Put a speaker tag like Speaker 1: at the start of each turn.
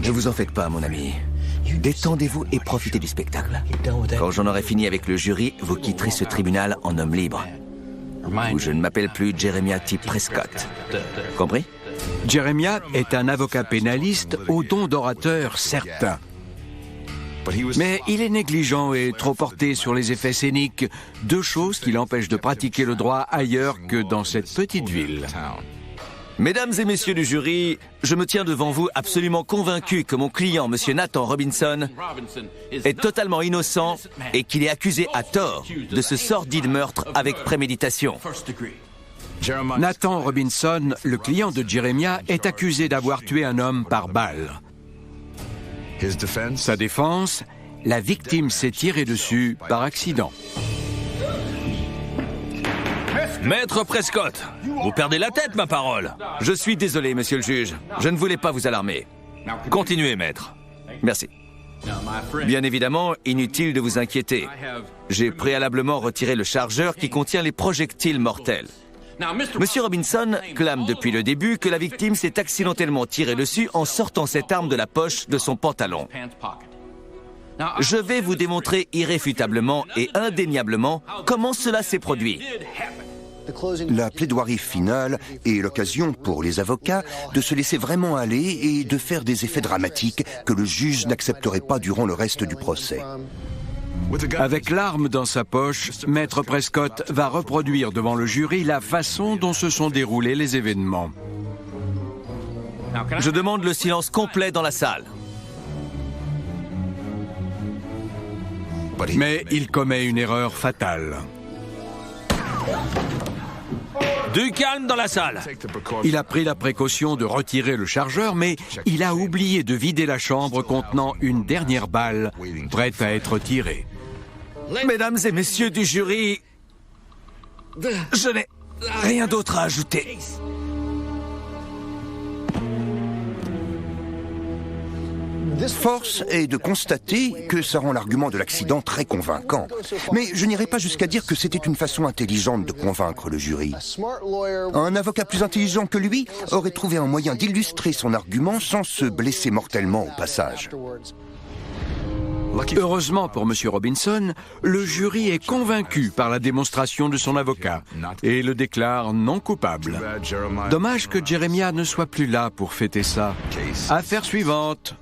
Speaker 1: Ne vous en faites pas, mon ami. Détendez-vous et profitez du spectacle. Quand j'en aurai fini avec le jury, vous quitterez ce tribunal en homme libre. Ou je ne m'appelle plus Jeremiah T. Prescott. Compris?
Speaker 2: Jeremiah est un avocat pénaliste au don d'orateur certain. Mais il est négligent et trop porté sur les effets scéniques, deux choses qui l'empêchent de pratiquer le droit ailleurs que dans cette petite ville.
Speaker 1: Mesdames et messieurs du jury, je me tiens devant vous absolument convaincu que mon client, monsieur Nathan Robinson, est totalement innocent et qu'il est accusé à tort de ce sordide meurtre avec préméditation.
Speaker 2: Nathan Robinson, le client de Jeremiah, est accusé d'avoir tué un homme par balle. Sa défense, la victime s'est tirée dessus par accident.
Speaker 3: Maître Prescott, vous perdez la tête, ma parole.
Speaker 1: Je suis désolé, monsieur le juge. Je ne voulais pas vous alarmer.
Speaker 3: Continuez, maître.
Speaker 1: Merci. Bien évidemment, inutile de vous inquiéter. J'ai préalablement retiré le chargeur qui contient les projectiles mortels. Monsieur Robinson clame depuis le début que la victime s'est accidentellement tirée dessus en sortant cette arme de la poche de son pantalon. Je vais vous démontrer irréfutablement et indéniablement comment cela s'est produit.
Speaker 4: La plaidoirie finale est l'occasion pour les avocats de se laisser vraiment aller et de faire des effets dramatiques que le juge n'accepterait pas durant le reste du procès.
Speaker 2: Avec l'arme dans sa poche, Maître Prescott va reproduire devant le jury la façon dont se sont déroulés les événements.
Speaker 1: Je demande le silence complet dans la salle.
Speaker 2: Mais il commet une erreur fatale.
Speaker 3: Du calme dans la salle.
Speaker 2: Il a pris la précaution de retirer le chargeur, mais il a oublié de vider la chambre contenant une dernière balle, prête à être tirée.
Speaker 1: Mesdames et messieurs du jury, je n'ai rien d'autre à ajouter.
Speaker 4: Force est de constater que ça rend l'argument de l'accident très convaincant. Mais je n'irai pas jusqu'à dire que c'était une façon intelligente de convaincre le jury. Un avocat plus intelligent que lui aurait trouvé un moyen d'illustrer son argument sans se blesser mortellement au passage.
Speaker 2: Heureusement pour M. Robinson, le jury est convaincu par la démonstration de son avocat et le déclare non coupable. Dommage que Jeremiah ne soit plus là pour fêter ça. Affaire suivante.